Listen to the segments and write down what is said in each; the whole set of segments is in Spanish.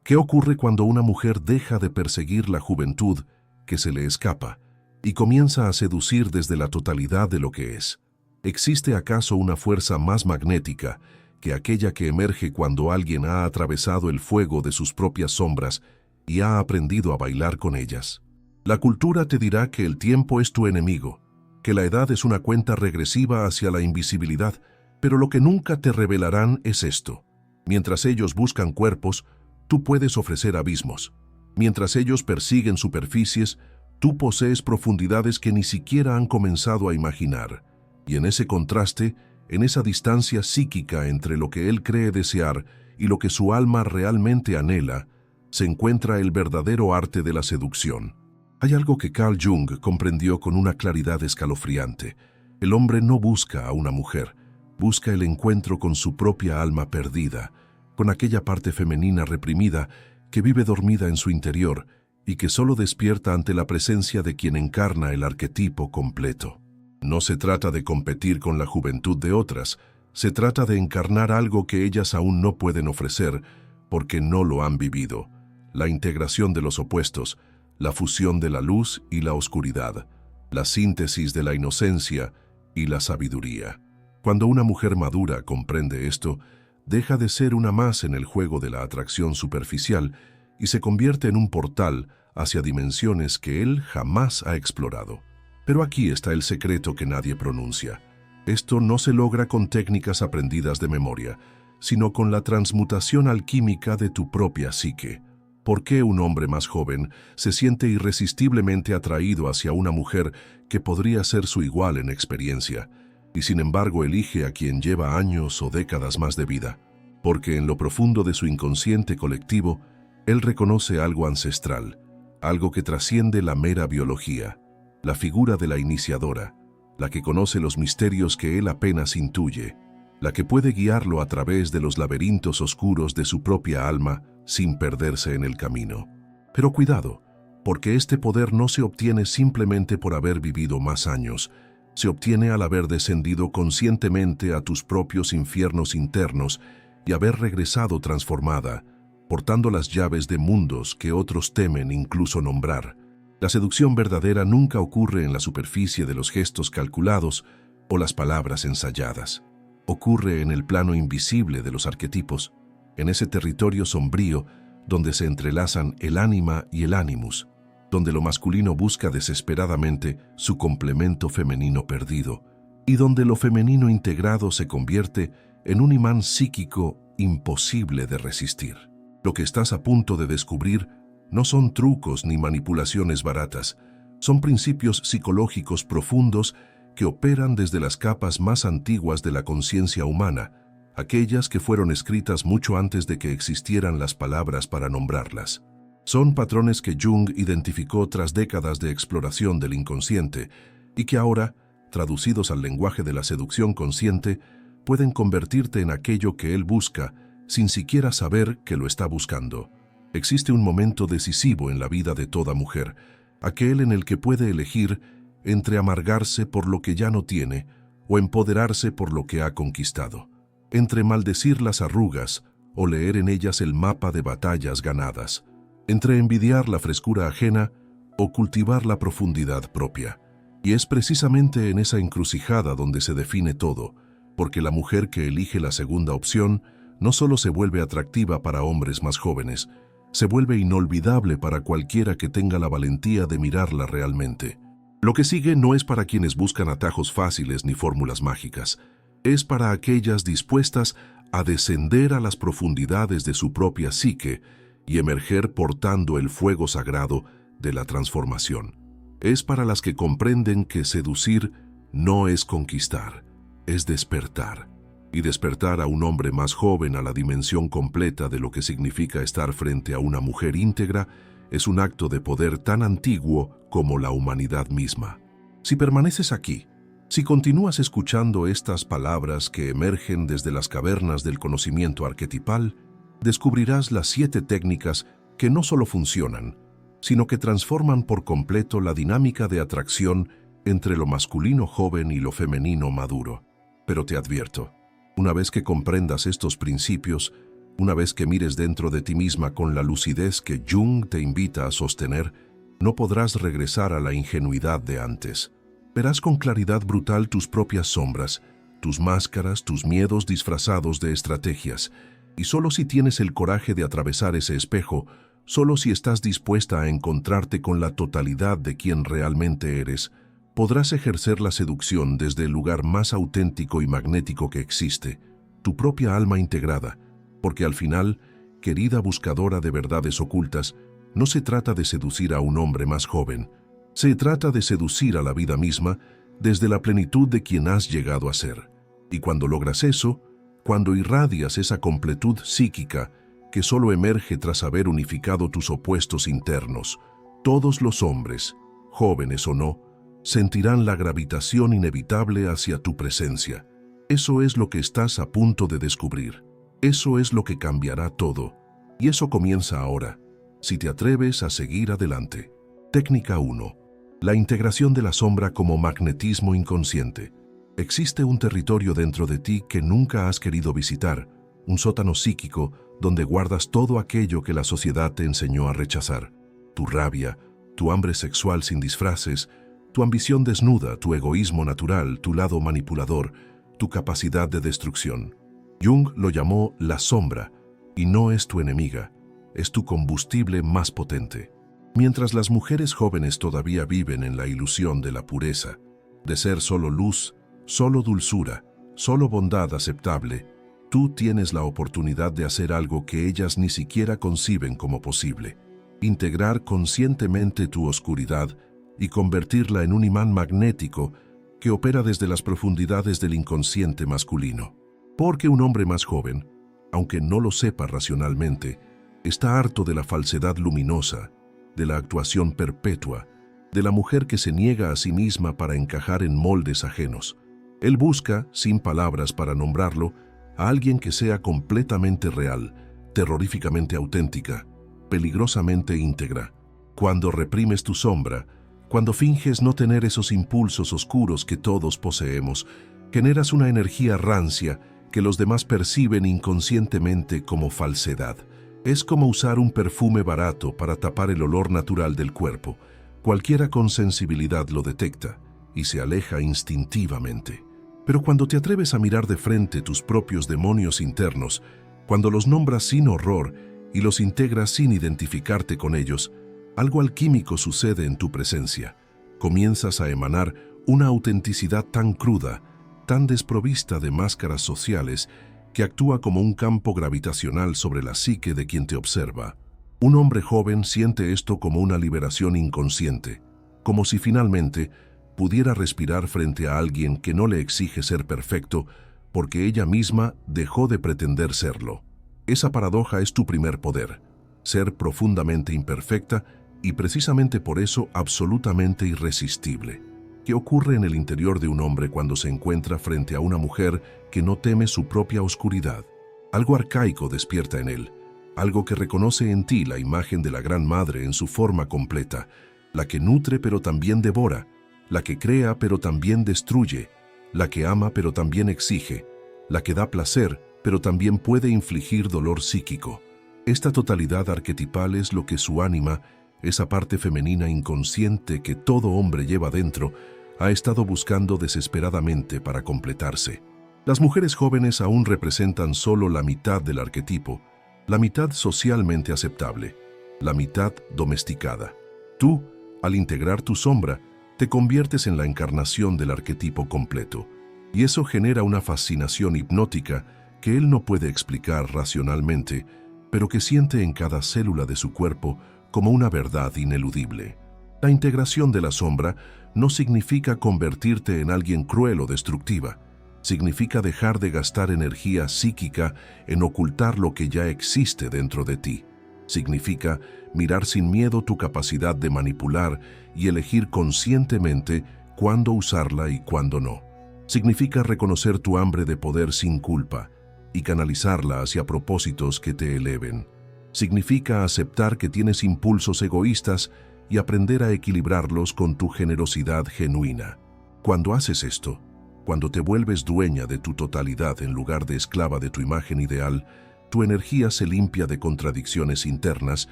¿Qué ocurre cuando una mujer deja de perseguir la juventud que se le escapa y comienza a seducir desde la totalidad de lo que es? ¿Existe acaso una fuerza más magnética que aquella que emerge cuando alguien ha atravesado el fuego de sus propias sombras y ha aprendido a bailar con ellas? La cultura te dirá que el tiempo es tu enemigo, que la edad es una cuenta regresiva hacia la invisibilidad, pero lo que nunca te revelarán es esto. Mientras ellos buscan cuerpos, tú puedes ofrecer abismos. Mientras ellos persiguen superficies, tú posees profundidades que ni siquiera han comenzado a imaginar. Y en ese contraste, en esa distancia psíquica entre lo que él cree desear y lo que su alma realmente anhela, se encuentra el verdadero arte de la seducción. Hay algo que Carl Jung comprendió con una claridad escalofriante. El hombre no busca a una mujer, busca el encuentro con su propia alma perdida, con aquella parte femenina reprimida que vive dormida en su interior y que solo despierta ante la presencia de quien encarna el arquetipo completo. No se trata de competir con la juventud de otras, se trata de encarnar algo que ellas aún no pueden ofrecer porque no lo han vivido. La integración de los opuestos, la fusión de la luz y la oscuridad, la síntesis de la inocencia y la sabiduría. Cuando una mujer madura comprende esto, deja de ser una más en el juego de la atracción superficial y se convierte en un portal hacia dimensiones que él jamás ha explorado. Pero aquí está el secreto que nadie pronuncia. Esto no se logra con técnicas aprendidas de memoria, sino con la transmutación alquímica de tu propia psique. ¿Por qué un hombre más joven se siente irresistiblemente atraído hacia una mujer que podría ser su igual en experiencia, y sin embargo elige a quien lleva años o décadas más de vida? Porque en lo profundo de su inconsciente colectivo, él reconoce algo ancestral, algo que trasciende la mera biología, la figura de la iniciadora, la que conoce los misterios que él apenas intuye, la que puede guiarlo a través de los laberintos oscuros de su propia alma sin perderse en el camino. Pero cuidado, porque este poder no se obtiene simplemente por haber vivido más años, se obtiene al haber descendido conscientemente a tus propios infiernos internos y haber regresado transformada, portando las llaves de mundos que otros temen incluso nombrar. La seducción verdadera nunca ocurre en la superficie de los gestos calculados o las palabras ensayadas. Ocurre en el plano invisible de los arquetipos, en ese territorio sombrío donde se entrelazan el ánima y el ánimus, donde lo masculino busca desesperadamente su complemento femenino perdido, y donde lo femenino integrado se convierte en un imán psíquico imposible de resistir. Lo que estás a punto de descubrir no son trucos ni manipulaciones baratas, son principios psicológicos profundos que operan desde las capas más antiguas de la conciencia humana, aquellas que fueron escritas mucho antes de que existieran las palabras para nombrarlas. Son patrones que Jung identificó tras décadas de exploración del inconsciente y que ahora, traducidos al lenguaje de la seducción consciente, pueden convertirte en aquello que él busca sin siquiera saber que lo está buscando. Existe un momento decisivo en la vida de toda mujer, aquel en el que puede elegir entre amargarse por lo que ya no tiene o empoderarse por lo que ha conquistado, entre maldecir las arrugas o leer en ellas el mapa de batallas ganadas, entre envidiar la frescura ajena o cultivar la profundidad propia. Y es precisamente en esa encrucijada donde se define todo, porque la mujer que elige la segunda opción no solo se vuelve atractiva para hombres más jóvenes, se vuelve inolvidable para cualquiera que tenga la valentía de mirarla realmente. Lo que sigue no es para quienes buscan atajos fáciles ni fórmulas mágicas, es para aquellas dispuestas a descender a las profundidades de su propia psique y emerger portando el fuego sagrado de la transformación. Es para las que comprenden que seducir no es conquistar, es despertar. Y despertar a un hombre más joven a la dimensión completa de lo que significa estar frente a una mujer íntegra es un acto de poder tan antiguo como la humanidad misma. Si permaneces aquí, si continúas escuchando estas palabras que emergen desde las cavernas del conocimiento arquetipal, descubrirás las 7 técnicas que no solo funcionan, sino que transforman por completo la dinámica de atracción entre lo masculino joven y lo femenino maduro. Pero te advierto, una vez que comprendas estos principios, Una vez que mires dentro de ti misma con la lucidez que Jung te invita a sostener, no podrás regresar a la ingenuidad de antes. Verás con claridad brutal tus propias sombras, tus máscaras, tus miedos disfrazados de estrategias, y solo si tienes el coraje de atravesar ese espejo, solo si estás dispuesta a encontrarte con la totalidad de quien realmente eres, podrás ejercer la seducción desde el lugar más auténtico y magnético que existe, tu propia alma integrada, porque al final, querida buscadora de verdades ocultas, no se trata de seducir a un hombre más joven, se trata de seducir a la vida misma desde la plenitud de quien has llegado a ser. Y cuando logras eso, cuando irradias esa completud psíquica que solo emerge tras haber unificado tus opuestos internos, todos los hombres, jóvenes o no, sentirán la gravitación inevitable hacia tu presencia. Eso es lo que estás a punto de descubrir. Eso es lo que cambiará todo. Y eso comienza ahora, si te atreves a seguir adelante. Técnica 1. La integración de la sombra como magnetismo inconsciente. Existe un territorio dentro de ti que nunca has querido visitar, un sótano psíquico donde guardas todo aquello que la sociedad te enseñó a rechazar. Tu rabia, tu hambre sexual sin disfraces, tu ambición desnuda, tu egoísmo natural, tu lado manipulador, tu capacidad de destrucción. Jung lo llamó la sombra, y no es tu enemiga, es tu combustible más potente. Mientras las mujeres jóvenes todavía viven en la ilusión de la pureza, de ser solo luz, solo dulzura, solo bondad aceptable, tú tienes la oportunidad de hacer algo que ellas ni siquiera conciben como posible. Integrar conscientemente tu oscuridad y convertirla en un imán magnético que opera desde las profundidades del inconsciente masculino. Porque un hombre más joven, aunque no lo sepa racionalmente, está harto de la falsedad luminosa, de la actuación perpetua, de la mujer que se niega a sí misma para encajar en moldes ajenos. Él busca, sin palabras para nombrarlo, a alguien que sea completamente real, terroríficamente auténtica, peligrosamente íntegra. Cuando reprimes tu sombra, cuando finges no tener esos impulsos oscuros que todos poseemos, generas una energía rancia que los demás perciben inconscientemente como falsedad. Es como usar un perfume barato para tapar el olor natural del cuerpo. Cualquiera con sensibilidad lo detecta y se aleja instintivamente. Pero cuando te atreves a mirar de frente tus propios demonios internos, cuando los nombras sin horror y los integras sin identificarte con ellos, algo alquímico sucede en tu presencia. Comienzas a emanar una autenticidad tan cruda, tan desprovista de máscaras sociales, que actúa como un campo gravitacional sobre la psique de quien te observa. Un hombre joven siente esto como una liberación inconsciente, como si finalmente pudiera respirar frente a alguien que no le exige ser perfecto porque ella misma dejó de pretender serlo. Esa paradoja es tu primer poder, ser profundamente imperfecta y precisamente por eso absolutamente irresistible. ¿Qué ocurre en el interior de un hombre cuando se encuentra frente a una mujer que no teme su propia oscuridad? Algo arcaico despierta en él, algo que reconoce en ti la imagen de la Gran Madre en su forma completa, la que nutre pero también devora, la que crea pero también destruye, la que ama pero también exige, la que da placer pero también puede infligir dolor psíquico. Esta totalidad arquetipal es lo que su ánima, esa parte femenina inconsciente que todo hombre lleva dentro, ha estado buscando desesperadamente para completarse. Las mujeres jóvenes aún representan solo la mitad del arquetipo, la mitad socialmente aceptable, la mitad domesticada. Tú, al integrar tu sombra, te conviertes en la encarnación del arquetipo completo, y eso genera una fascinación hipnótica que él no puede explicar racionalmente, pero que siente en cada célula de su cuerpo como una verdad ineludible. La integración de la sombra no significa convertirte en alguien cruel o destructiva, significa dejar de gastar energía psíquica en ocultar lo que ya existe dentro de ti. Significa mirar sin miedo tu capacidad de manipular y elegir conscientemente cuándo usarla y cuándo no. Significa reconocer tu hambre de poder sin culpa y canalizarla hacia propósitos que te eleven. Significa aceptar que tienes impulsos egoístas y aprender a equilibrarlos con tu generosidad genuina. Cuando haces esto, cuando te vuelves dueña de tu totalidad en lugar de esclava de tu imagen ideal, tu energía se limpia de contradicciones internas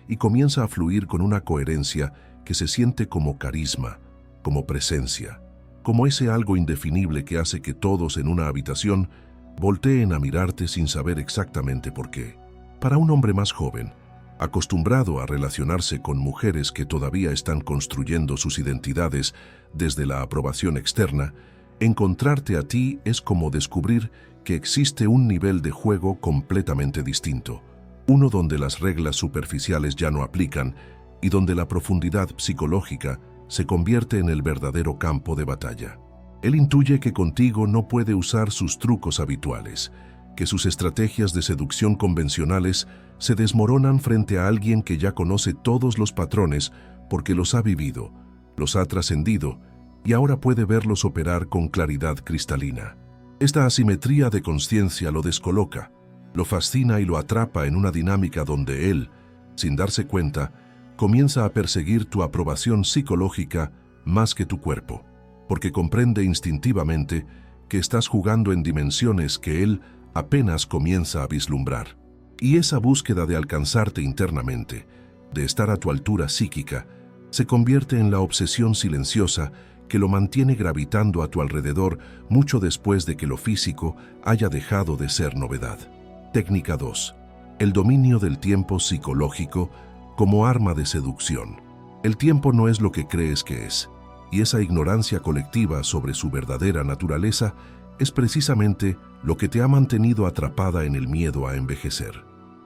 y comienza a fluir con una coherencia que se siente como carisma, como presencia, como ese algo indefinible que hace que todos en una habitación volteen a mirarte sin saber exactamente por qué. Para un hombre más joven, acostumbrado a relacionarse con mujeres que todavía están construyendo sus identidades desde la aprobación externa, encontrarte a ti es como descubrir que existe un nivel de juego completamente distinto, uno donde las reglas superficiales ya no aplican y donde la profundidad psicológica se convierte en el verdadero campo de batalla. Él intuye que contigo no puede usar sus trucos habituales, que sus estrategias de seducción convencionales se desmoronan frente a alguien que ya conoce todos los patrones porque los ha vivido, los ha trascendido y ahora puede verlos operar con claridad cristalina. Esta asimetría de conciencia lo descoloca, lo fascina y lo atrapa en una dinámica donde él, sin darse cuenta, comienza a perseguir tu aprobación psicológica más que tu cuerpo, porque comprende instintivamente que estás jugando en dimensiones que él apenas comienza a vislumbrar. Y esa búsqueda de alcanzarte internamente, de estar a tu altura psíquica, se convierte en la obsesión silenciosa que lo mantiene gravitando a tu alrededor mucho después de que lo físico haya dejado de ser novedad. Técnica 2. El dominio del tiempo psicológico como arma de seducción. El tiempo no es lo que crees que es, y esa ignorancia colectiva sobre su verdadera naturaleza es precisamente lo que te ha mantenido atrapada en el miedo a envejecer.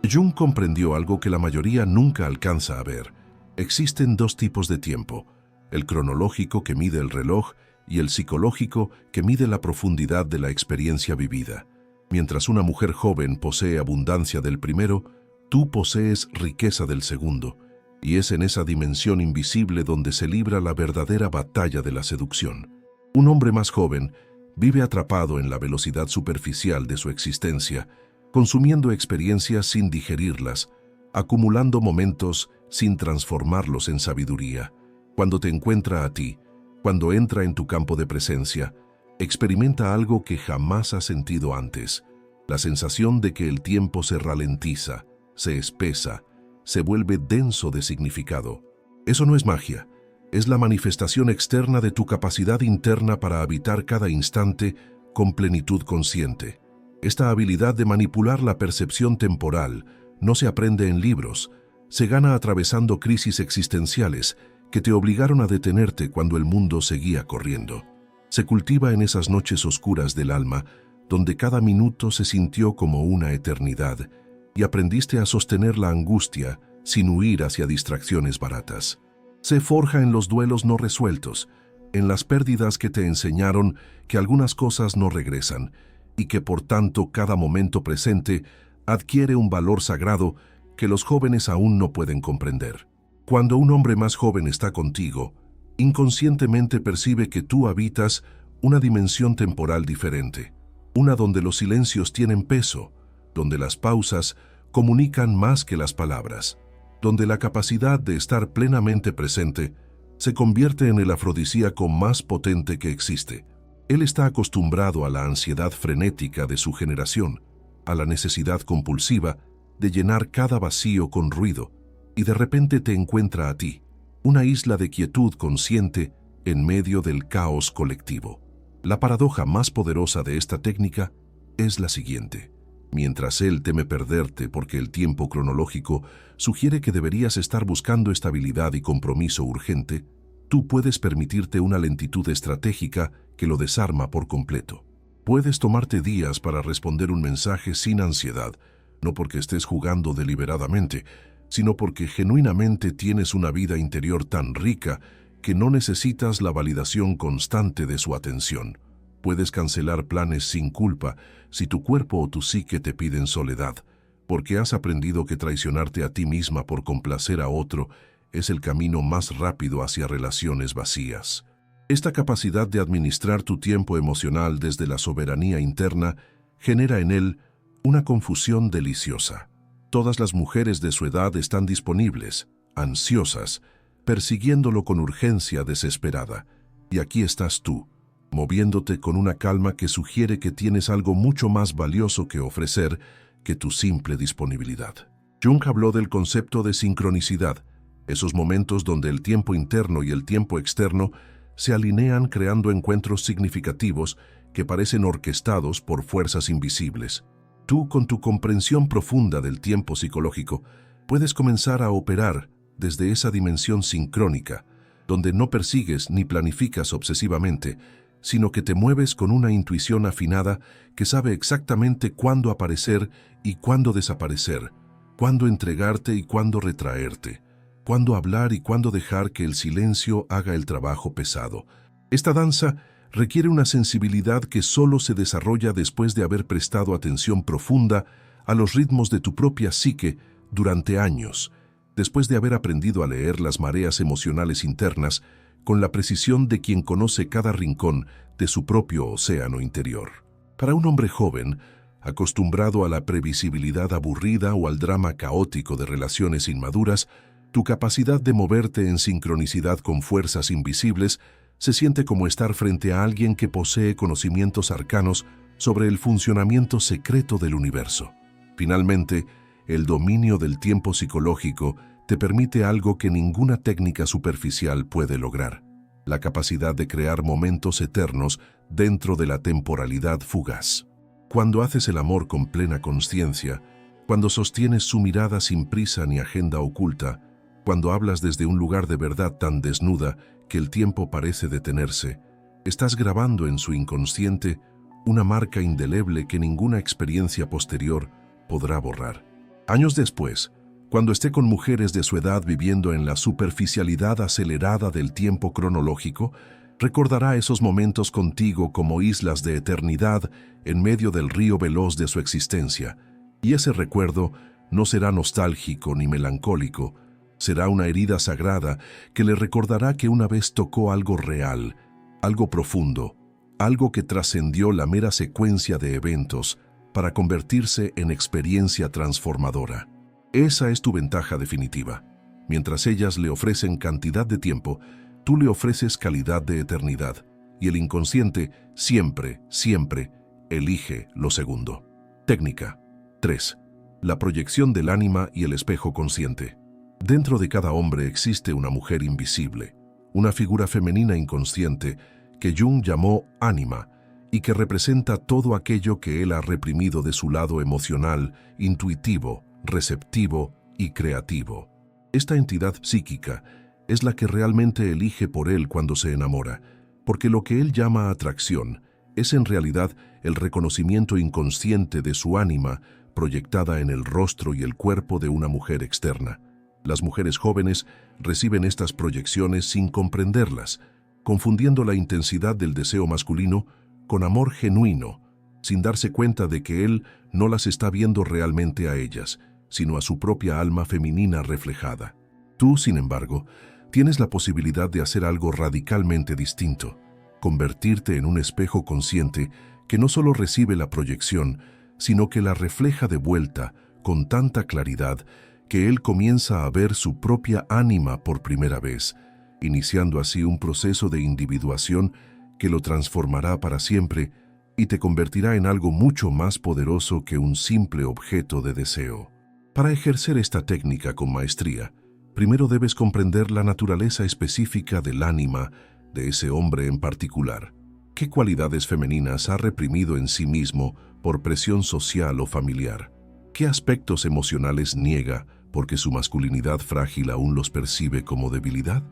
Jung comprendió algo que la mayoría nunca alcanza a ver. Existen dos tipos de tiempo, el cronológico que mide el reloj y el psicológico que mide la profundidad de la experiencia vivida. Mientras una mujer joven posee abundancia del primero, tú posees riqueza del segundo, y es en esa dimensión invisible donde se libra la verdadera batalla de la seducción. Un hombre más joven vive atrapado en la velocidad superficial de su existencia, consumiendo experiencias sin digerirlas, acumulando momentos sin transformarlos en sabiduría. Cuando te encuentra a ti, cuando entra en tu campo de presencia, experimenta algo que jamás has sentido antes, la sensación de que el tiempo se ralentiza, se espesa, se vuelve denso de significado. Eso no es magia, es la manifestación externa de tu capacidad interna para habitar cada instante con plenitud consciente. Esta habilidad de manipular la percepción temporal no se aprende en libros, se gana atravesando crisis existenciales que te obligaron a detenerte cuando el mundo seguía corriendo. Se cultiva en esas noches oscuras del alma, donde cada minuto se sintió como una eternidad, y aprendiste a sostener la angustia sin huir hacia distracciones baratas. Se forja en los duelos no resueltos, en las pérdidas que te enseñaron que algunas cosas no regresan, y que por tanto cada momento presente adquiere un valor sagrado que los jóvenes aún no pueden comprender. Cuando un hombre más joven está contigo, inconscientemente percibe que tú habitas una dimensión temporal diferente, una donde los silencios tienen peso, donde las pausas comunican más que las palabras, donde la capacidad de estar plenamente presente se convierte en el afrodisíaco más potente que existe. Él está acostumbrado a la ansiedad frenética de su generación, a la necesidad compulsiva de llenar cada vacío con ruido, y de repente te encuentra a ti, una isla de quietud consciente en medio del caos colectivo. La paradoja más poderosa de esta técnica es la siguiente. Mientras él teme perderte porque el tiempo cronológico sugiere que deberías estar buscando estabilidad y compromiso urgente, tú puedes permitirte una lentitud estratégica que lo desarma por completo. Puedes tomarte días para responder un mensaje sin ansiedad, no porque estés jugando deliberadamente, sino porque genuinamente tienes una vida interior tan rica que no necesitas la validación constante de su atención. Puedes cancelar planes sin culpa si tu cuerpo o tu psique te piden soledad, porque has aprendido que traicionarte a ti misma por complacer a otro es el camino más rápido hacia relaciones vacías. Esta capacidad de administrar tu tiempo emocional desde la soberanía interna genera en él una confusión deliciosa. Todas las mujeres de su edad están disponibles, ansiosas, persiguiéndolo con urgencia desesperada. Y aquí estás tú, moviéndote con una calma que sugiere que tienes algo mucho más valioso que ofrecer que tu simple disponibilidad. Jung habló del concepto de sincronicidad, esos momentos donde el tiempo interno y el tiempo externo se alinean creando encuentros significativos que parecen orquestados por fuerzas invisibles. Tú, con tu comprensión profunda del tiempo psicológico, puedes comenzar a operar desde esa dimensión sincrónica, donde no persigues ni planificas obsesivamente, sino que te mueves con una intuición afinada que sabe exactamente cuándo aparecer y cuándo desaparecer, cuándo entregarte y cuándo retraerte, cuándo hablar y cuándo dejar que el silencio haga el trabajo pesado. Esta danza requiere una sensibilidad que solo se desarrolla después de haber prestado atención profunda a los ritmos de tu propia psique durante años, después de haber aprendido a leer las mareas emocionales internas con la precisión de quien conoce cada rincón de su propio océano interior. Para un hombre joven, acostumbrado a la previsibilidad aburrida o al drama caótico de relaciones inmaduras, tu capacidad de moverte en sincronicidad con fuerzas invisibles se siente como estar frente a alguien que posee conocimientos arcanos sobre el funcionamiento secreto del universo. Finalmente, el dominio del tiempo psicológico te permite algo que ninguna técnica superficial puede lograr: la capacidad de crear momentos eternos dentro de la temporalidad fugaz. Cuando haces el amor con plena consciencia, cuando sostienes su mirada sin prisa ni agenda oculta, cuando hablas desde un lugar de verdad tan desnuda que el tiempo parece detenerse, estás grabando en su inconsciente una marca indeleble que ninguna experiencia posterior podrá borrar. Años después, cuando esté con mujeres de su edad viviendo en la superficialidad acelerada del tiempo cronológico, recordará esos momentos contigo como islas de eternidad en medio del río veloz de su existencia, y ese recuerdo no será nostálgico ni melancólico, será una herida sagrada que le recordará que una vez tocó algo real, algo profundo, algo que trascendió la mera secuencia de eventos para convertirse en experiencia transformadora. Esa es tu ventaja definitiva. Mientras ellas le ofrecen cantidad de tiempo, tú le ofreces calidad de eternidad, y el inconsciente siempre, siempre elige lo segundo. Técnica 3. La proyección del ánima y el espejo consciente. Dentro de cada hombre existe una mujer invisible, una figura femenina inconsciente que Jung llamó ánima y que representa todo aquello que él ha reprimido de su lado emocional, intuitivo, receptivo y creativo. Esta entidad psíquica es la que realmente elige por él cuando se enamora, porque lo que él llama atracción es en realidad el reconocimiento inconsciente de su ánima proyectada en el rostro y el cuerpo de una mujer externa. Las mujeres jóvenes reciben estas proyecciones sin comprenderlas, confundiendo la intensidad del deseo masculino con amor genuino, sin darse cuenta de que él no las está viendo realmente a ellas, sino a su propia alma femenina reflejada. Tú, sin embargo, tienes la posibilidad de hacer algo radicalmente distinto: convertirte en un espejo consciente que no solo recibe la proyección, sino que la refleja de vuelta con tanta claridad que él comienza a ver su propia ánima por primera vez, iniciando así un proceso de individuación que lo transformará para siempre y te convertirá en algo mucho más poderoso que un simple objeto de deseo. Para ejercer esta técnica con maestría, primero debes comprender la naturaleza específica del ánima de ese hombre en particular. ¿Qué cualidades femeninas ha reprimido en sí mismo por presión social o familiar? ¿Qué aspectos emocionales niega porque su masculinidad frágil aún los percibe como debilidad?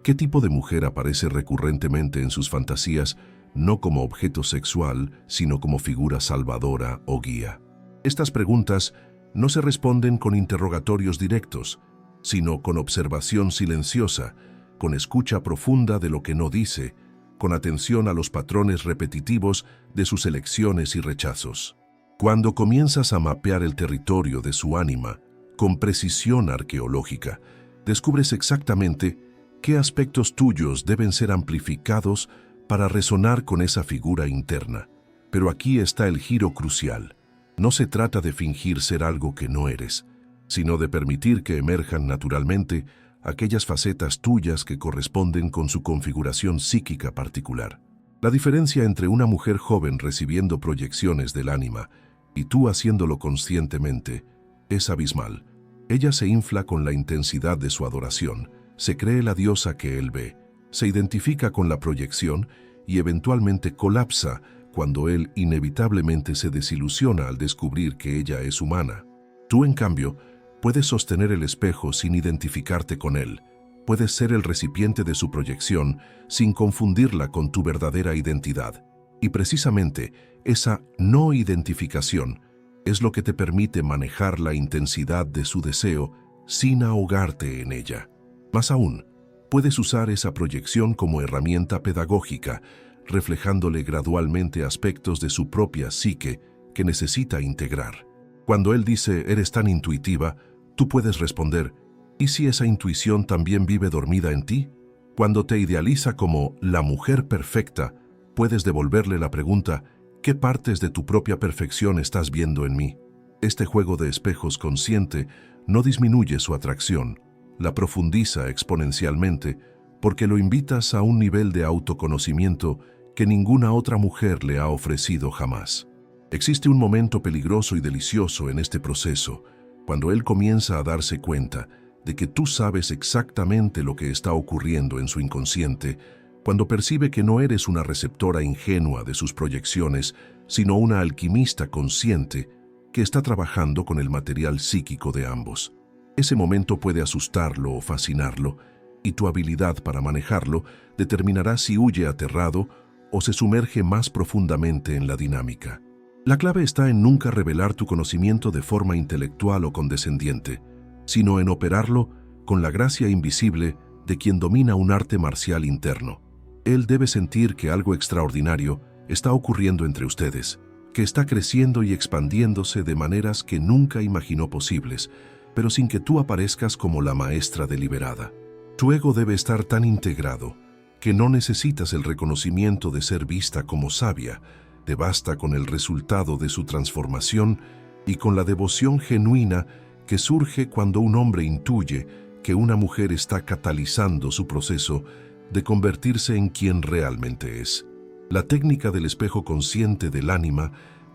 ¿Qué tipo de mujer aparece recurrentemente en sus fantasías, no como objeto sexual, sino como figura salvadora o guía? Estas preguntas no se responden con interrogatorios directos, sino con observación silenciosa, con escucha profunda de lo que no dice, con atención a los patrones repetitivos de sus elecciones y rechazos. Cuando comienzas a mapear el territorio de su ánima, con precisión arqueológica, descubres exactamente qué aspectos tuyos deben ser amplificados para resonar con esa figura interna. Pero aquí está el giro crucial. No se trata de fingir ser algo que no eres, sino de permitir que emerjan naturalmente aquellas facetas tuyas que corresponden con su configuración psíquica particular. La diferencia entre una mujer joven recibiendo proyecciones del ánima y tú haciéndolo conscientemente, es abismal. Ella se infla con la intensidad de su adoración, se cree la diosa que él ve, se identifica con la proyección y eventualmente colapsa cuando él inevitablemente se desilusiona al descubrir que ella es humana. Tú, en cambio, puedes sostener el espejo sin identificarte con él. Puedes ser el recipiente de su proyección sin confundirla con tu verdadera identidad. Y precisamente esa no identificación es lo que te permite manejar la intensidad de su deseo sin ahogarte en ella. Más aún, puedes usar esa proyección como herramienta pedagógica, reflejándole gradualmente aspectos de su propia psique que necesita integrar. Cuando él dice, eres tan intuitiva, tú puedes responder, ¿y si esa intuición también vive dormida en ti? Cuando te idealiza como la mujer perfecta, puedes devolverle la pregunta, ¿qué partes de tu propia perfección estás viendo en mí? Este juego de espejos consciente no disminuye su atracción, la profundiza exponencialmente, porque lo invitas a un nivel de autoconocimiento que ninguna otra mujer le ha ofrecido jamás. Existe un momento peligroso y delicioso en este proceso, cuando él comienza a darse cuenta de que tú sabes exactamente lo que está ocurriendo en su inconsciente, cuando percibe que no eres una receptora ingenua de sus proyecciones, sino una alquimista consciente que está trabajando con el material psíquico de ambos. Ese momento puede asustarlo o fascinarlo, y tu habilidad para manejarlo determinará si huye aterrado o se sumerge más profundamente en la dinámica. La clave está en nunca revelar tu conocimiento de forma intelectual o condescendiente, sino en operarlo con la gracia invisible de quien domina un arte marcial interno. Él debe sentir que algo extraordinario está ocurriendo entre ustedes, que está creciendo y expandiéndose de maneras que nunca imaginó posibles, pero sin que tú aparezcas como la maestra deliberada. Tu ego debe estar tan integrado que no necesitas el reconocimiento de ser vista como sabia, te basta con el resultado de su transformación y con la devoción genuina que surge cuando un hombre intuye que una mujer está catalizando su proceso de convertirse en quien realmente es. La técnica del espejo consciente del ánima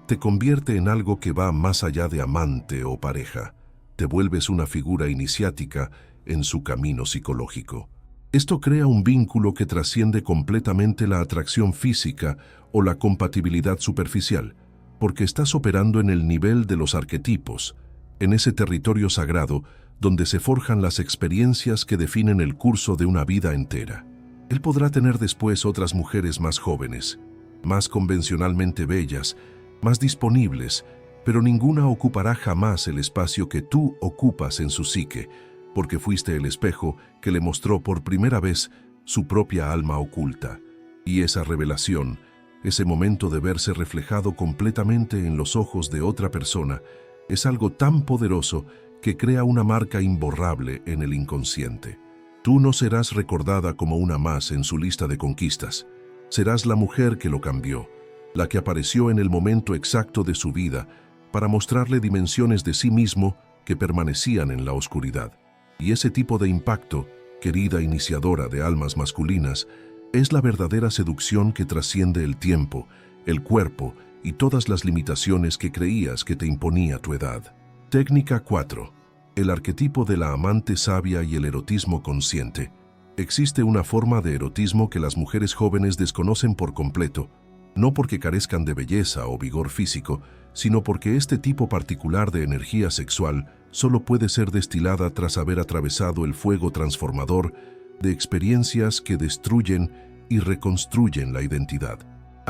te convierte en algo que va más allá de amante o pareja. Te vuelves una figura iniciática en su camino psicológico. Esto crea un vínculo que trasciende completamente la atracción física o la compatibilidad superficial, porque estás operando en el nivel de los arquetipos, en ese territorio sagrado donde se forjan las experiencias que definen el curso de una vida entera. Él podrá tener después otras mujeres más jóvenes, más convencionalmente bellas, más disponibles, pero ninguna ocupará jamás el espacio que tú ocupas en su psique, porque fuiste el espejo que le mostró por primera vez su propia alma oculta. Y esa revelación, ese momento de verse reflejado completamente en los ojos de otra persona, es algo tan poderoso que crea una marca imborrable en el inconsciente. Tú no serás recordada como una más en su lista de conquistas. Serás la mujer que lo cambió, la que apareció en el momento exacto de su vida para mostrarle dimensiones de sí mismo que permanecían en la oscuridad. Y ese tipo de impacto, querida iniciadora de almas masculinas, es la verdadera seducción que trasciende el tiempo, el cuerpo y todas las limitaciones que creías que te imponía tu edad. Técnica 4. El arquetipo de la amante sabia y el erotismo consciente. Existe una forma de erotismo que las mujeres jóvenes desconocen por completo, no porque carezcan de belleza o vigor físico, sino porque este tipo particular de energía sexual solo puede ser destilada tras haber atravesado el fuego transformador de experiencias que destruyen y reconstruyen la identidad.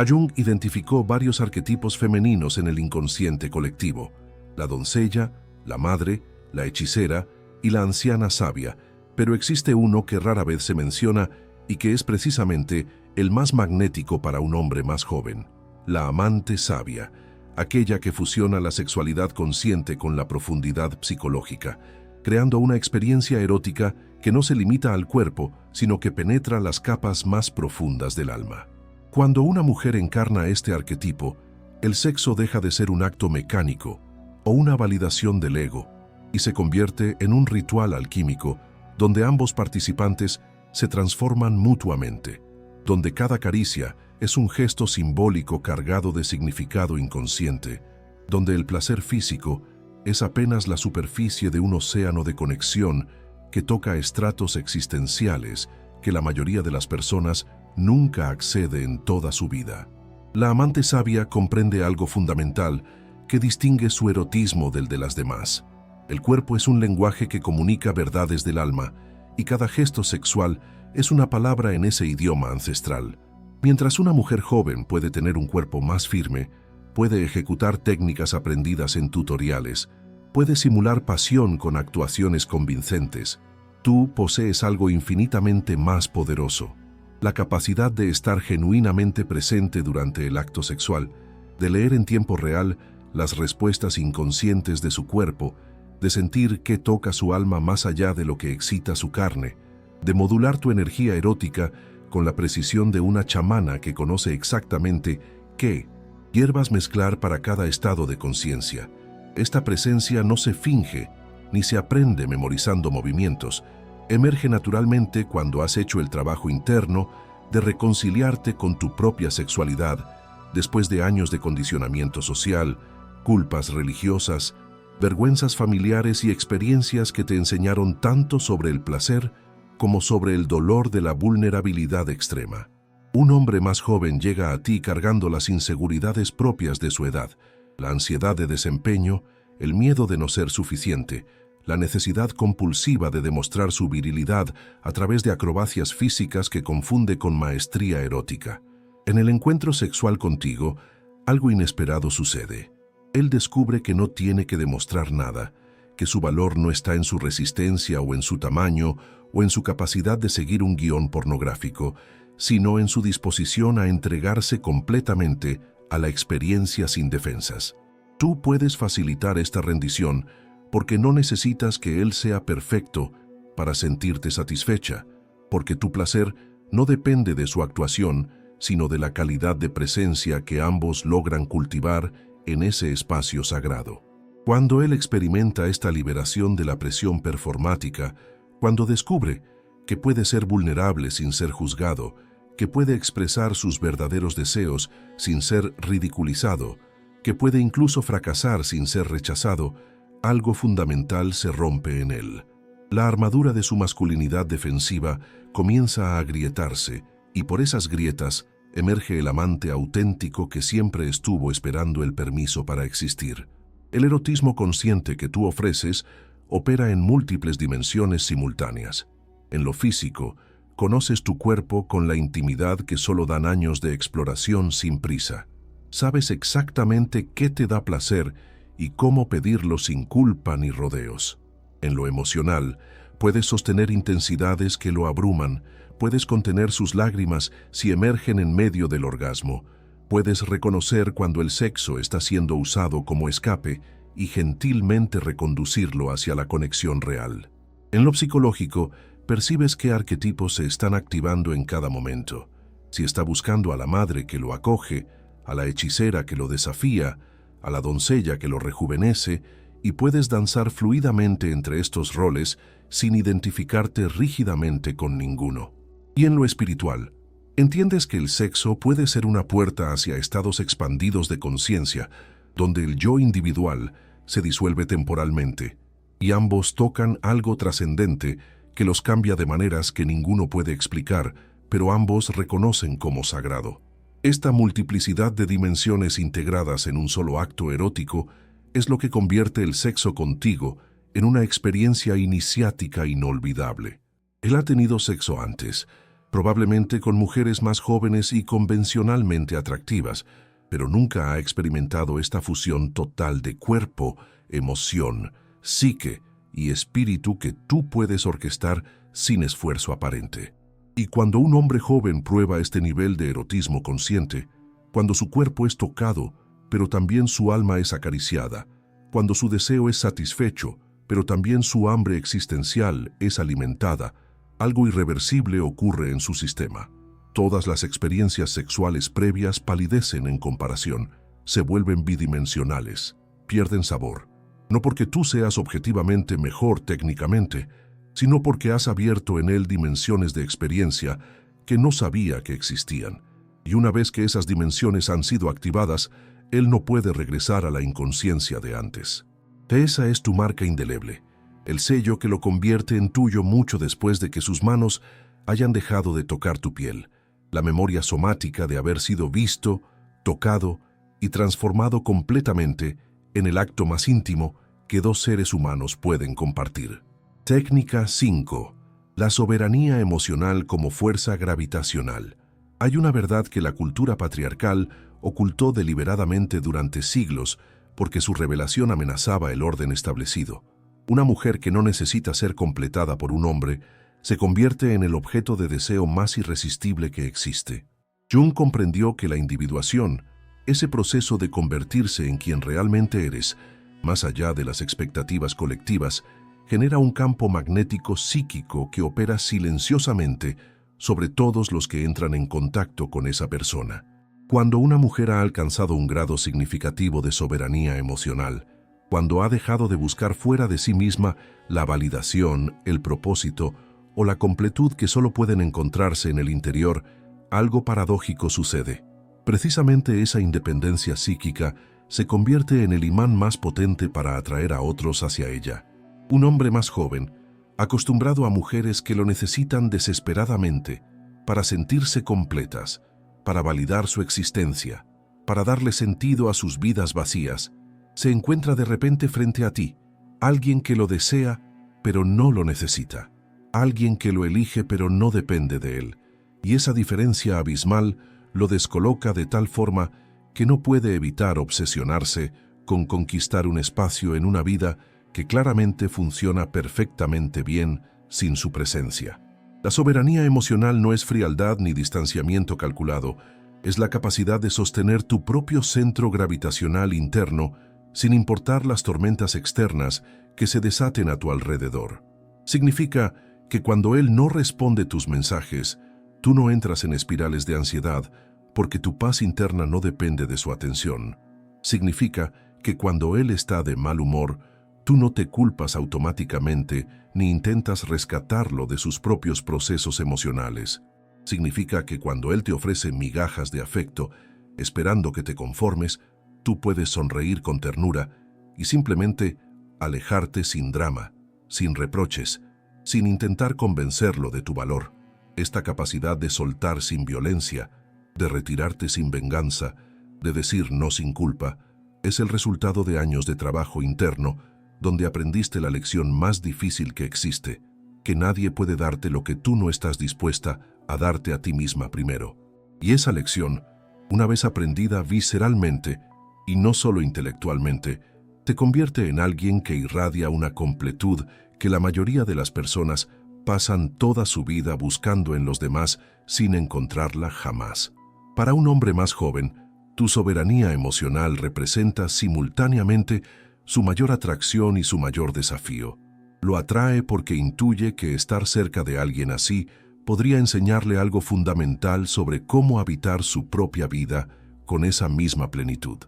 Jung identificó varios arquetipos femeninos en el inconsciente colectivo: la doncella, la madre, la hechicera y la anciana sabia, pero existe uno que rara vez se menciona y que es precisamente el más magnético para un hombre más joven: la amante sabia, aquella que fusiona la sexualidad consciente con la profundidad psicológica, creando una experiencia erótica que no se limita al cuerpo, sino que penetra las capas más profundas del alma. Cuando una mujer encarna este arquetipo, el sexo deja de ser un acto mecánico o una validación del ego y se convierte en un ritual alquímico donde ambos participantes se transforman mutuamente, donde cada caricia es un gesto simbólico cargado de significado inconsciente, donde el placer físico es apenas la superficie de un océano de conexión que toca estratos existenciales que la mayoría de las personas nunca accede en toda su vida. La amante sabia comprende algo fundamental que distingue su erotismo del de las demás. El cuerpo es un lenguaje que comunica verdades del alma, y cada gesto sexual es una palabra en ese idioma ancestral. Mientras una mujer joven puede tener un cuerpo más firme, puede ejecutar técnicas aprendidas en tutoriales, puede simular pasión con actuaciones convincentes, tú posees algo infinitamente más poderoso: la capacidad de estar genuinamente presente durante el acto sexual, de leer en tiempo real las respuestas inconscientes de su cuerpo, de sentir qué toca su alma más allá de lo que excita su carne, de modular tu energía erótica con la precisión de una chamana que conoce exactamente qué hierbas mezclar para cada estado de conciencia. Esta presencia no se finge ni se aprende memorizando movimientos, emerge naturalmente cuando has hecho el trabajo interno de reconciliarte con tu propia sexualidad después de años de condicionamiento social, culpas religiosas, vergüenzas familiares y experiencias que te enseñaron tanto sobre el placer como sobre el dolor de la vulnerabilidad extrema. Un hombre más joven llega a ti cargando las inseguridades propias de su edad, la ansiedad de desempeño, el miedo de no ser suficiente, la necesidad compulsiva de demostrar su virilidad a través de acrobacias físicas que confunde con maestría erótica. En el encuentro sexual contigo, algo inesperado sucede. Él descubre que no tiene que demostrar nada, que su valor no está en su resistencia o en su tamaño o en su capacidad de seguir un guión pornográfico, sino en su disposición a entregarse completamente a la experiencia sin defensas. Tú puedes facilitar esta rendición porque no necesitas que él sea perfecto para sentirte satisfecha, porque tu placer no depende de su actuación, sino de la calidad de presencia que ambos logran cultivar en ese espacio sagrado. Cuando él experimenta esta liberación de la presión performática, cuando descubre que puede ser vulnerable sin ser juzgado, que puede expresar sus verdaderos deseos sin ser ridiculizado, que puede incluso fracasar sin ser rechazado, algo fundamental se rompe en él. La armadura de su masculinidad defensiva comienza a agrietarse, y por esas grietas emerge el amante auténtico que siempre estuvo esperando el permiso para existir. El erotismo consciente que tú ofreces opera en múltiples dimensiones simultáneas. En lo físico, conoces tu cuerpo con la intimidad que solo dan años de exploración sin prisa. Sabes exactamente qué te da placer y cómo pedirlo sin culpa ni rodeos. En lo emocional, puedes sostener intensidades que lo abruman, puedes contener sus lágrimas si emergen en medio del orgasmo, puedes reconocer cuando el sexo está siendo usado como escape y gentilmente reconducirlo hacia la conexión real. En lo psicológico, percibes qué arquetipos se están activando en cada momento. Si está buscando a la madre que lo acoge, a la hechicera que lo desafía, a la doncella que lo rejuvenece, y puedes danzar fluidamente entre estos roles sin identificarte rígidamente con ninguno. Y en lo espiritual, entiendes que el sexo puede ser una puerta hacia estados expandidos de conciencia, donde el yo individual se disuelve temporalmente, y ambos tocan algo trascendente que los cambia de maneras que ninguno puede explicar, pero ambos reconocen como sagrado. Esta multiplicidad de dimensiones integradas en un solo acto erótico es lo que convierte el sexo contigo en una experiencia iniciática inolvidable. Él ha tenido sexo antes, probablemente con mujeres más jóvenes y convencionalmente atractivas, pero nunca ha experimentado esta fusión total de cuerpo, emoción, psique y espíritu que tú puedes orquestar sin esfuerzo aparente. Y cuando un hombre joven prueba este nivel de erotismo consciente, cuando su cuerpo es tocado, pero también su alma es acariciada, cuando su deseo es satisfecho, pero también su hambre existencial es alimentada, algo irreversible ocurre en su sistema. Todas las experiencias sexuales previas palidecen en comparación, se vuelven bidimensionales, pierden sabor. No porque tú seas objetivamente mejor técnicamente, sino porque has abierto en él dimensiones de experiencia que no sabía que existían. Y una vez que esas dimensiones han sido activadas, él no puede regresar a la inconsciencia de antes. Esa es tu marca indeleble, el sello que lo convierte en tuyo mucho después de que sus manos hayan dejado de tocar tu piel, la memoria somática de haber sido visto, tocado y transformado completamente en el acto más íntimo que dos seres humanos pueden compartir. Técnica 5. La soberanía emocional como fuerza gravitacional. Hay una verdad que la cultura patriarcal ocultó deliberadamente durante siglos porque su revelación amenazaba el orden establecido. Una mujer que no necesita ser completada por un hombre se convierte en el objeto de deseo más irresistible que existe. Jung comprendió que la individuación, ese proceso de convertirse en quien realmente eres, más allá de las expectativas colectivas, genera un campo magnético psíquico que opera silenciosamente sobre todos los que entran en contacto con esa persona. Cuando una mujer ha alcanzado un grado significativo de soberanía emocional, cuando ha dejado de buscar fuera de sí misma la validación, el propósito o la completud que solo pueden encontrarse en el interior, algo paradójico sucede. Precisamente esa independencia psíquica se convierte en el imán más potente para atraer a otros hacia ella. Un hombre más joven, acostumbrado a mujeres que lo necesitan desesperadamente para sentirse completas, para validar su existencia, para darle sentido a sus vidas vacías, se encuentra de repente frente a ti, alguien que lo desea pero no lo necesita, alguien que lo elige pero no depende de él, y esa diferencia abismal lo descoloca de tal forma que no puede evitar obsesionarse con conquistar un espacio en una vida que claramente funciona perfectamente bien sin su presencia. La soberanía emocional no es frialdad ni distanciamiento calculado, es la capacidad de sostener tu propio centro gravitacional interno sin importar las tormentas externas que se desaten a tu alrededor. Significa que cuando él no responde tus mensajes, tú no entras en espirales de ansiedad porque tu paz interna no depende de su atención. Significa que cuando él está de mal humor, tú no te culpas automáticamente ni intentas rescatarlo de sus propios procesos emocionales. Significa que cuando él te ofrece migajas de afecto, esperando que te conformes, tú puedes sonreír con ternura y simplemente alejarte sin drama, sin reproches, sin intentar convencerlo de tu valor. Esta capacidad de soltar sin violencia, de retirarte sin venganza, de decir no sin culpa, es el resultado de años de trabajo interno donde aprendiste la lección más difícil que existe, que nadie puede darte lo que tú no estás dispuesta a darte a ti misma primero. Y esa lección, una vez aprendida visceralmente, y no solo intelectualmente, te convierte en alguien que irradia una completud que la mayoría de las personas pasan toda su vida buscando en los demás sin encontrarla jamás. Para un hombre más joven, tu soberanía emocional representa simultáneamente su mayor atracción y su mayor desafío. Lo atrae porque intuye que estar cerca de alguien así podría enseñarle algo fundamental sobre cómo habitar su propia vida con esa misma plenitud.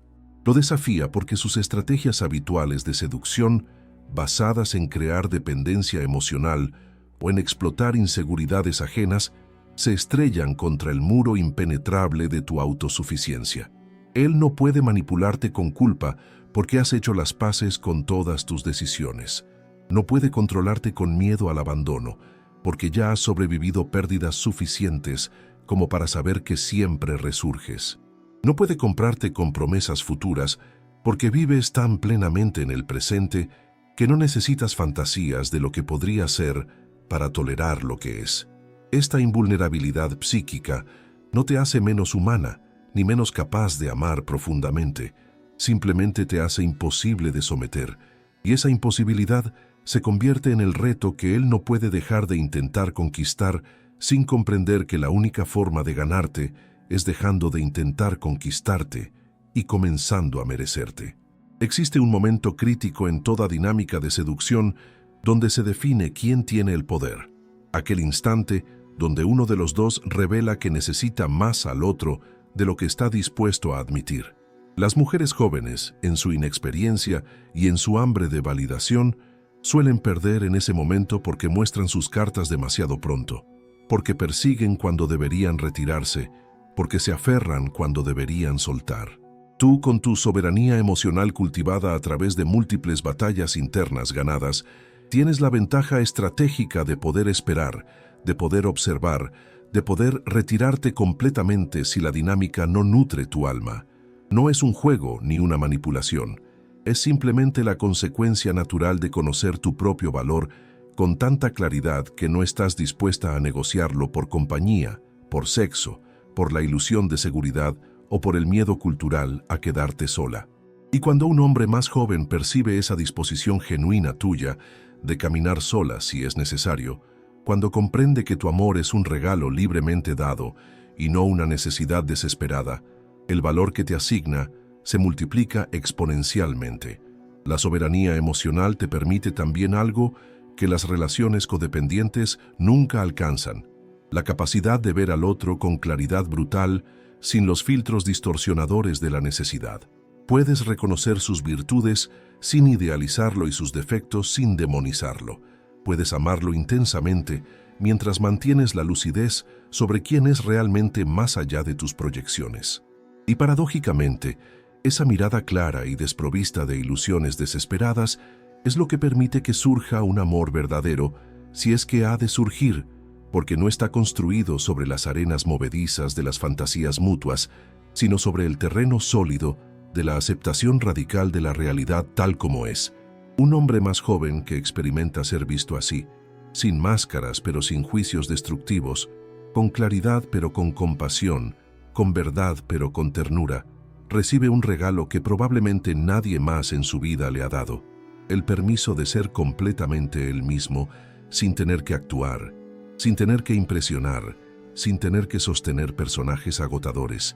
Lo desafía porque sus estrategias habituales de seducción, basadas en crear dependencia emocional o en explotar inseguridades ajenas, se estrellan contra el muro impenetrable de tu autosuficiencia. Él no puede manipularte con culpa porque has hecho las paces con todas tus decisiones. No puede controlarte con miedo al abandono, porque ya has sobrevivido pérdidas suficientes como para saber que siempre resurges. No puede comprarte con promesas futuras, porque vives tan plenamente en el presente que no necesitas fantasías de lo que podría ser para tolerar lo que es. Esta invulnerabilidad psíquica no te hace menos humana, ni menos capaz de amar profundamente. Simplemente te hace imposible de someter, y esa imposibilidad se convierte en el reto que él no puede dejar de intentar conquistar sin comprender que la única forma de ganarte es dejando de intentar conquistarte y comenzando a merecerte. Existe un momento crítico en toda dinámica de seducción donde se define quién tiene el poder. Aquel instante donde uno de los dos revela que necesita más al otro de lo que está dispuesto a admitir. Las mujeres jóvenes, en su inexperiencia y en su hambre de validación, suelen perder en ese momento porque muestran sus cartas demasiado pronto, porque persiguen cuando deberían retirarse, porque se aferran cuando deberían soltar. Tú, con tu soberanía emocional cultivada a través de múltiples batallas internas ganadas, tienes la ventaja estratégica de poder esperar, de poder observar, de poder retirarte completamente si la dinámica no nutre tu alma. No es un juego ni una manipulación. Es simplemente la consecuencia natural de conocer tu propio valor con tanta claridad que no estás dispuesta a negociarlo por compañía, por sexo, por la ilusión de seguridad o por el miedo cultural a quedarte sola. Y cuando un hombre más joven percibe esa disposición genuina tuya de caminar sola si es necesario, cuando comprende que tu amor es un regalo libremente dado y no una necesidad desesperada, el valor que te asigna se multiplica exponencialmente. La soberanía emocional te permite también algo que las relaciones codependientes nunca alcanzan: la capacidad de ver al otro con claridad brutal, sin los filtros distorsionadores de la necesidad. Puedes reconocer sus virtudes sin idealizarlo y sus defectos sin demonizarlo. Puedes amarlo intensamente mientras mantienes la lucidez sobre quién es realmente más allá de tus proyecciones. Y paradójicamente, esa mirada clara y desprovista de ilusiones desesperadas es lo que permite que surja un amor verdadero, si es que ha de surgir, porque no está construido sobre las arenas movedizas de las fantasías mutuas, sino sobre el terreno sólido de la aceptación radical de la realidad tal como es. Un hombre más joven que experimenta ser visto así, sin máscaras pero sin juicios destructivos, con claridad pero con compasión, con verdad pero con ternura, recibe un regalo que probablemente nadie más en su vida le ha dado: el permiso de ser completamente él mismo, sin tener que actuar, sin tener que impresionar, sin tener que sostener personajes agotadores.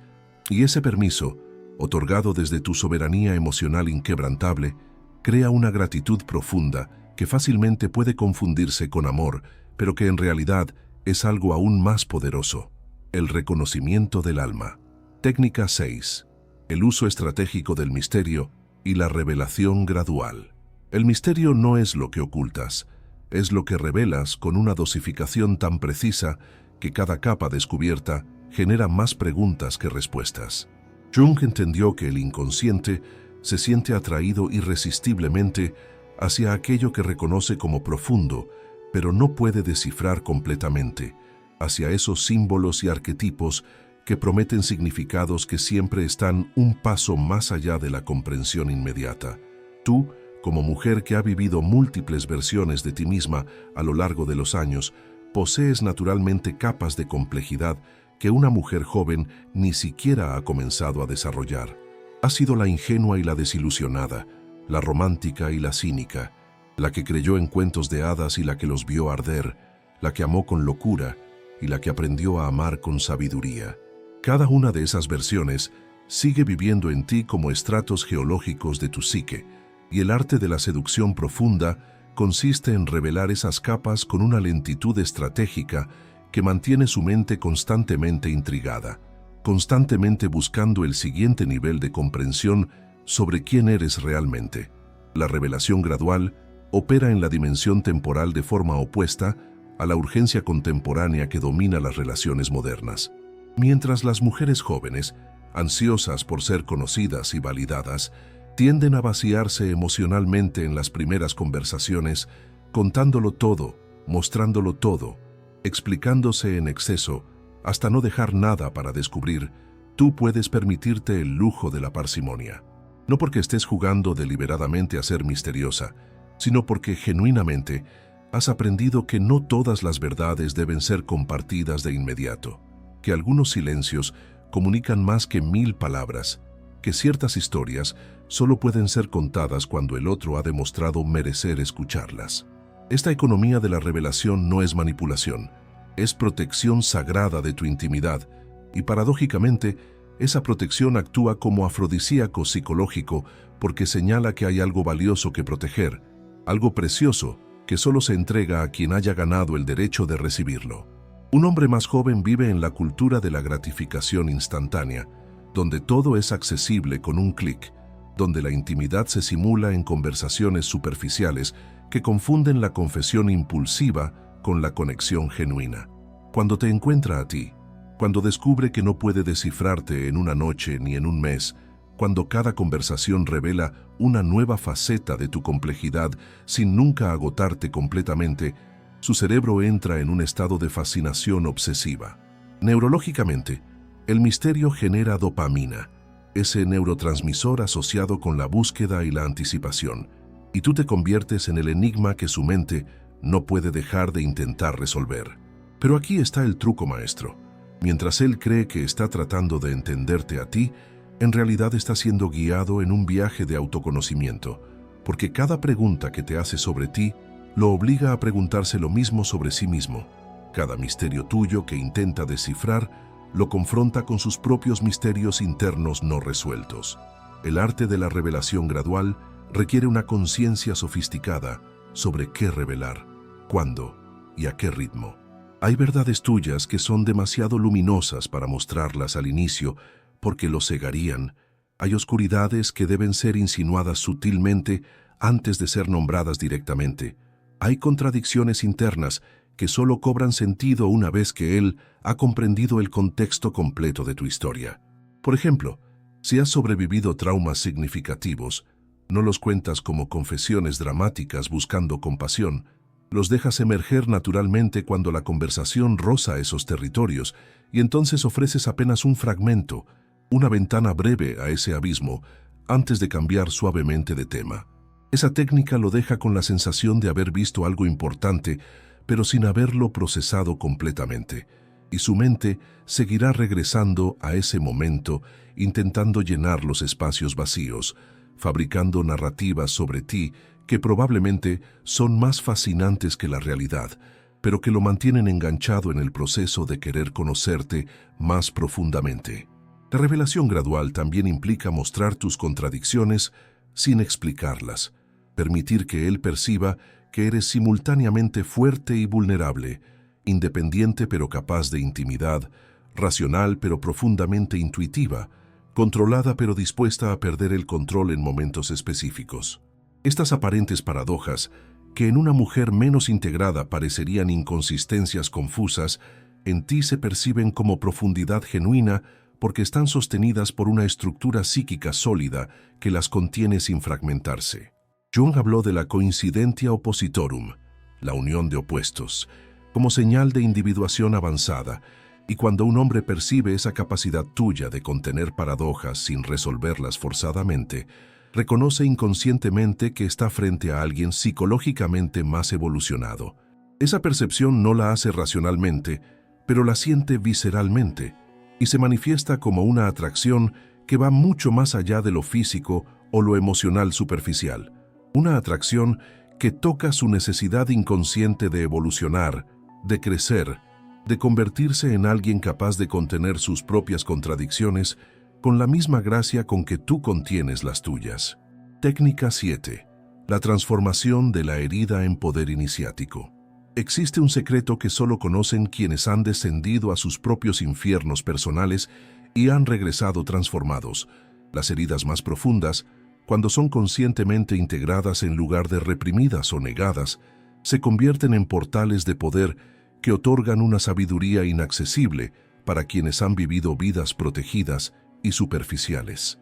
Y ese permiso, otorgado desde tu soberanía emocional inquebrantable, crea una gratitud profunda que fácilmente puede confundirse con amor, pero que en realidad es algo aún más poderoso: el reconocimiento del alma. Técnica 6. El uso estratégico del misterio y la revelación gradual. El misterio no es lo que ocultas, es lo que revelas con una dosificación tan precisa que cada capa descubierta genera más preguntas que respuestas. Jung entendió que el inconsciente se siente atraído irresistiblemente hacia aquello que reconoce como profundo, pero no puede descifrar completamente, hacia esos símbolos y arquetipos que prometen significados que siempre están un paso más allá de la comprensión inmediata. Tú, como mujer que ha vivido múltiples versiones de ti misma a lo largo de los años, posees naturalmente capas de complejidad que una mujer joven ni siquiera ha comenzado a desarrollar. Has sido la ingenua y la desilusionada, la romántica y la cínica, la que creyó en cuentos de hadas y la que los vio arder, la que amó con locura y la que aprendió a amar con sabiduría. Cada una de esas versiones sigue viviendo en ti como estratos geológicos de tu psique, y el arte de la seducción profunda consiste en revelar esas capas con una lentitud estratégica que mantiene su mente constantemente intrigada, constantemente buscando el siguiente nivel de comprensión sobre quién eres realmente. La revelación gradual opera en la dimensión temporal de forma opuesta a la urgencia contemporánea que domina las relaciones modernas. Mientras las mujeres jóvenes, ansiosas por ser conocidas y validadas, tienden a vaciarse emocionalmente en las primeras conversaciones, contándolo todo, mostrándolo todo, explicándose en exceso, hasta no dejar nada para descubrir, tú puedes permitirte el lujo de la parsimonia. No porque estés jugando deliberadamente a ser misteriosa, sino porque genuinamente has aprendido que no todas las verdades deben ser compartidas de inmediato, que algunos silencios comunican más que 1000 palabras, que ciertas historias solo pueden ser contadas cuando el otro ha demostrado merecer escucharlas. Esta economía de la revelación no es manipulación, es protección sagrada de tu intimidad, y paradójicamente, esa protección actúa como afrodisíaco psicológico porque señala que hay algo valioso que proteger, algo precioso que solo se entrega a quien haya ganado el derecho de recibirlo. Un hombre más joven vive en la cultura de la gratificación instantánea, donde todo es accesible con un clic, donde la intimidad se simula en conversaciones superficiales que confunden la confesión impulsiva con la conexión genuina. Cuando te encuentra a ti, cuando descubre que no puede descifrarte en una noche ni en un mes, cuando cada conversación revela una nueva faceta de tu complejidad sin nunca agotarte completamente, su cerebro entra en un estado de fascinación obsesiva. Neurológicamente, el misterio genera dopamina, ese neurotransmisor asociado con la búsqueda y la anticipación, y tú te conviertes en el enigma que su mente no puede dejar de intentar resolver. Pero aquí está el truco maestro. Mientras él cree que está tratando de entenderte a ti, en realidad está siendo guiado en un viaje de autoconocimiento, porque cada pregunta que te hace sobre ti lo obliga a preguntarse lo mismo sobre sí mismo. Cada misterio tuyo que intenta descifrar lo confronta con sus propios misterios internos no resueltos. El arte de la revelación gradual requiere una conciencia sofisticada sobre qué revelar, cuándo y a qué ritmo. Hay verdades tuyas que son demasiado luminosas para mostrarlas al inicio, porque lo cegarían. Hay oscuridades que deben ser insinuadas sutilmente antes de ser nombradas directamente. Hay contradicciones internas que solo cobran sentido una vez que él ha comprendido el contexto completo de tu historia. Por ejemplo, si has sobrevivido traumas significativos, no los cuentas como confesiones dramáticas buscando compasión, los dejas emerger naturalmente cuando la conversación roza esos territorios y entonces ofreces apenas un fragmento, una ventana breve a ese abismo, antes de cambiar suavemente de tema. Esa técnica lo deja con la sensación de haber visto algo importante, pero sin haberlo procesado completamente, y su mente seguirá regresando a ese momento, intentando llenar los espacios vacíos, fabricando narrativas sobre ti que probablemente son más fascinantes que la realidad, pero que lo mantienen enganchado en el proceso de querer conocerte más profundamente. La revelación gradual también implica mostrar tus contradicciones sin explicarlas, permitir que él perciba que eres simultáneamente fuerte y vulnerable, independiente pero capaz de intimidad, racional pero profundamente intuitiva, controlada pero dispuesta a perder el control en momentos específicos. Estas aparentes paradojas, que en una mujer menos integrada parecerían inconsistencias confusas, en ti se perciben como profundidad genuina porque están sostenidas por una estructura psíquica sólida que las contiene sin fragmentarse. Jung habló de la coincidentia oppositorum, la unión de opuestos, como señal de individuación avanzada, y cuando un hombre percibe esa capacidad tuya de contener paradojas sin resolverlas forzadamente, reconoce inconscientemente que está frente a alguien psicológicamente más evolucionado. Esa percepción no la hace racionalmente, pero la siente visceralmente, y se manifiesta como una atracción que va mucho más allá de lo físico o lo emocional superficial. Una atracción que toca su necesidad inconsciente de evolucionar, de crecer, de convertirse en alguien capaz de contener sus propias contradicciones con la misma gracia con que tú contienes las tuyas. Técnica 7. La transformación de la herida en poder iniciático. Existe un secreto que solo conocen quienes han descendido a sus propios infiernos personales y han regresado transformados. Las heridas más profundas, cuando son conscientemente integradas en lugar de reprimidas o negadas, se convierten en portales de poder que otorgan una sabiduría inaccesible para quienes han vivido vidas protegidas y superficiales.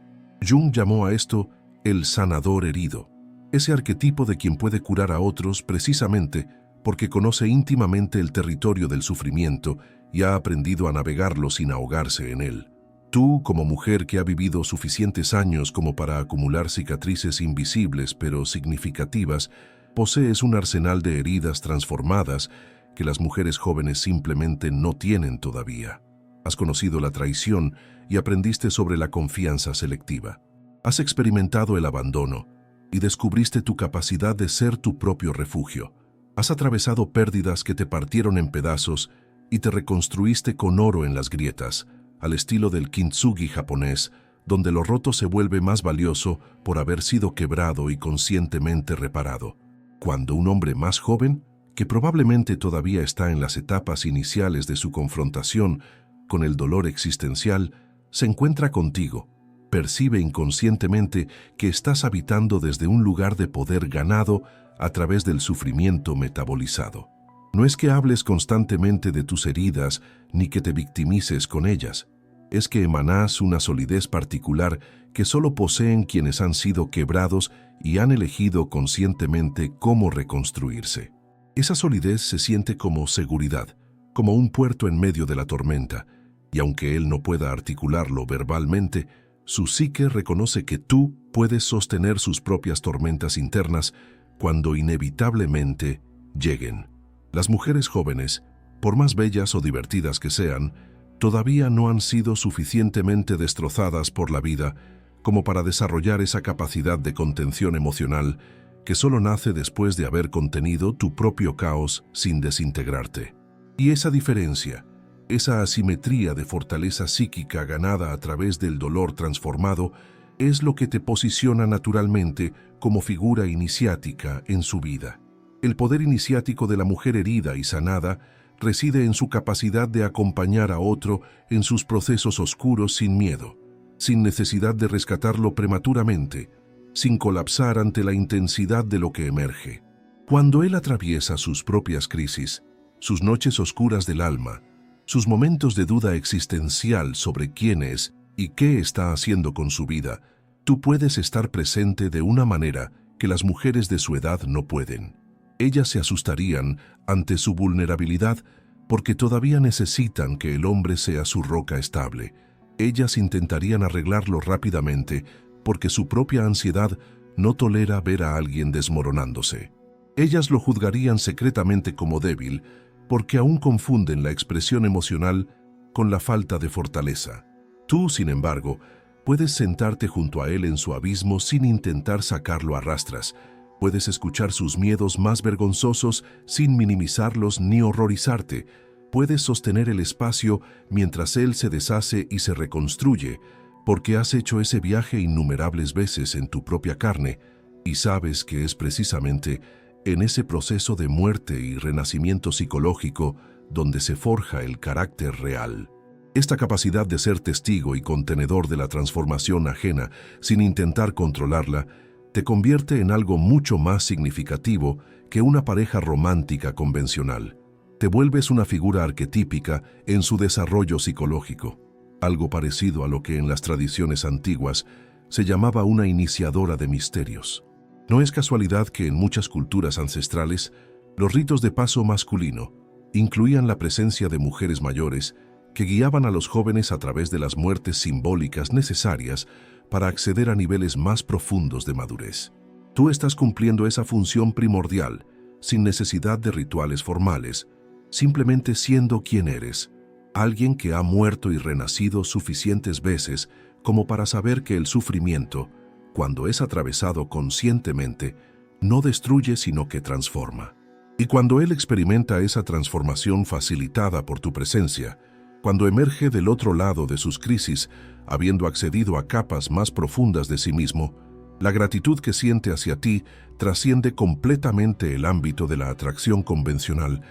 Jung llamó a esto el sanador herido, ese arquetipo de quien puede curar a otros precisamente porque conoce íntimamente el territorio del sufrimiento y ha aprendido a navegarlo sin ahogarse en él. Tú, como mujer que ha vivido suficientes años como para acumular cicatrices invisibles pero significativas, posees un arsenal de heridas transformadas que las mujeres jóvenes simplemente no tienen todavía. Has conocido la traición y aprendiste sobre la confianza selectiva. Has experimentado el abandono y descubriste tu capacidad de ser tu propio refugio. Has atravesado pérdidas que te partieron en pedazos y te reconstruiste con oro en las grietas, al estilo del kintsugi japonés, donde lo roto se vuelve más valioso por haber sido quebrado y conscientemente reparado. Cuando un hombre más joven, que probablemente todavía está en las etapas iniciales de su confrontación con el dolor existencial, se encuentra contigo, percibe inconscientemente que estás habitando desde un lugar de poder ganado a través del sufrimiento metabolizado. No es que hables constantemente de tus heridas ni que te victimices con ellas. es que emanás una solidez particular que solo poseen quienes han sido quebrados y han elegido conscientemente cómo reconstruirse. Esa solidez se siente como seguridad, como un puerto en medio de la tormenta, y aunque él no pueda articularlo verbalmente, su psique reconoce que tú puedes sostener sus propias tormentas internas cuando inevitablemente lleguen. Las mujeres jóvenes, por más bellas o divertidas que sean, todavía no han sido suficientemente destrozadas por la vida como para desarrollar esa capacidad de contención emocional que solo nace después de haber contenido tu propio caos sin desintegrarte. Y esa diferencia, esa asimetría de fortaleza psíquica ganada a través del dolor transformado, es lo que te posiciona naturalmente como figura iniciática en su vida. El poder iniciático de la mujer herida y sanada reside en su capacidad de acompañar a otro en sus procesos oscuros sin miedo, sin necesidad de rescatarlo prematuramente, sin colapsar ante la intensidad de lo que emerge. Cuando él atraviesa sus propias crisis, sus noches oscuras del alma, sus momentos de duda existencial sobre quién es y qué está haciendo con su vida, tú puedes estar presente de una manera que las mujeres de su edad no pueden. Ellas se asustarían ante su vulnerabilidad porque todavía necesitan que el hombre sea su roca estable. Ellas intentarían arreglarlo rápidamente porque su propia ansiedad no tolera ver a alguien desmoronándose. Ellas lo juzgarían secretamente como débil porque aún confunden la expresión emocional con la falta de fortaleza. Tú, sin embargo, puedes sentarte junto a él en su abismo sin intentar sacarlo a rastras. Puedes escuchar sus miedos más vergonzosos sin minimizarlos ni horrorizarte. Puedes sostener el espacio mientras él se deshace y se reconstruye, porque has hecho ese viaje innumerables veces en tu propia carne y sabes que es precisamente en ese proceso de muerte y renacimiento psicológico donde se forja el carácter real. Esta capacidad de ser testigo y contenedor de la transformación ajena sin intentar controlarla te convierte en algo mucho más significativo que una pareja romántica convencional. Te vuelves una figura arquetípica en su desarrollo psicológico, algo parecido a lo que en las tradiciones antiguas se llamaba una iniciadora de misterios. No es casualidad que en muchas culturas ancestrales los ritos de paso masculino incluían la presencia de mujeres mayores que guiaban a los jóvenes a través de las muertes simbólicas necesarias para acceder a niveles más profundos de madurez. Tú estás cumpliendo esa función primordial, sin necesidad de rituales formales, simplemente siendo quien eres, alguien que ha muerto y renacido suficientes veces como para saber que el sufrimiento, cuando es atravesado conscientemente, no destruye sino que transforma. Y cuando él experimenta esa transformación facilitada por tu presencia, cuando emerge del otro lado de sus crisis, habiendo accedido a capas más profundas de sí mismo, la gratitud que siente hacia ti trasciende completamente el ámbito de la atracción convencional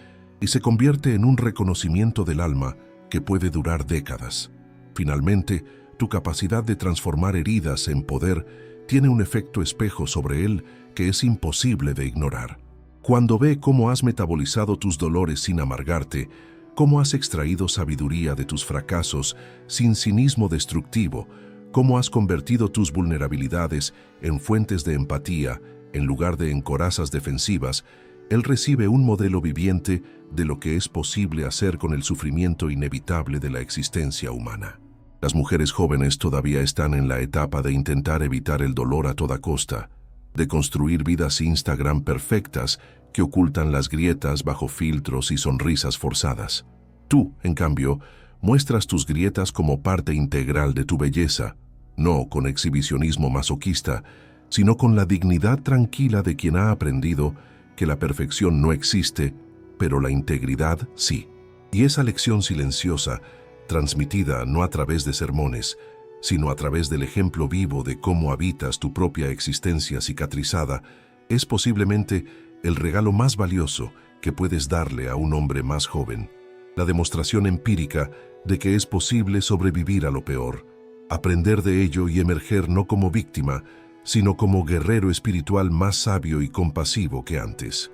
y se convierte en un reconocimiento del alma que puede durar décadas. Finalmente, tu capacidad de transformar heridas en poder tiene un efecto espejo sobre él que es imposible de ignorar. Cuando ve cómo has metabolizado tus dolores sin amargarte, cómo has extraído sabiduría de tus fracasos sin cinismo destructivo, cómo has convertido tus vulnerabilidades en fuentes de empatía en lugar de en corazas defensivas, él recibe un modelo viviente de lo que es posible hacer con el sufrimiento inevitable de la existencia humana. Las mujeres jóvenes todavía están en la etapa de intentar evitar el dolor a toda costa, de construir vidas Instagram perfectas que ocultan las grietas bajo filtros y sonrisas forzadas. Tú, en cambio, muestras tus grietas como parte integral de tu belleza, no con exhibicionismo masoquista, sino con la dignidad tranquila de quien ha aprendido que la perfección no existe, pero la integridad sí. Y esa lección silenciosa, transmitida no a través de sermones, sino a través del ejemplo vivo de cómo habitas tu propia existencia cicatrizada, es posiblemente el regalo más valioso que puedes darle a un hombre más joven. La demostración empírica de que es posible sobrevivir a lo peor, aprender de ello y emerger no como víctima, sino como guerrero espiritual más sabio y compasivo que antes.